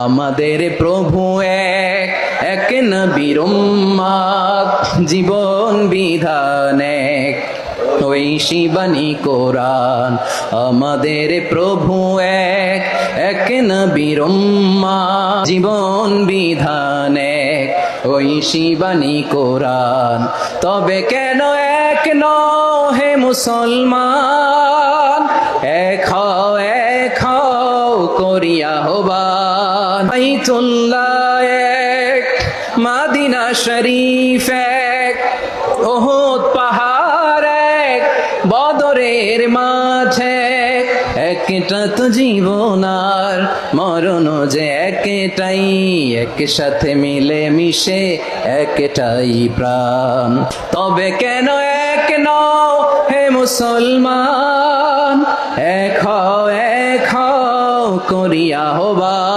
আমাদের প্রভু এক, এক নবীর উম্মত, জীবন বিধান এক, ওই শিবানী কোরআন। আমাদের প্রভু এক, এক নবীর উম্মত, জীবন বিধান এক, ওই শিবানী কোরআন। তবে কেন এক নও হে মুসলমান, এক হও করিয়া আহ্বান। বাইতুল্লাহ এক, মাদিনা শরীফ এক, ওহুদ পাহাড় এক, বদরের মাঝে একটা তো জীবন আর মরণ যে একটাই, একসাথে মিলে মিশে একটাই প্রাণ। তবে কেন এক নও হে মুসলমান, এক হও করিয়া আহ্বান।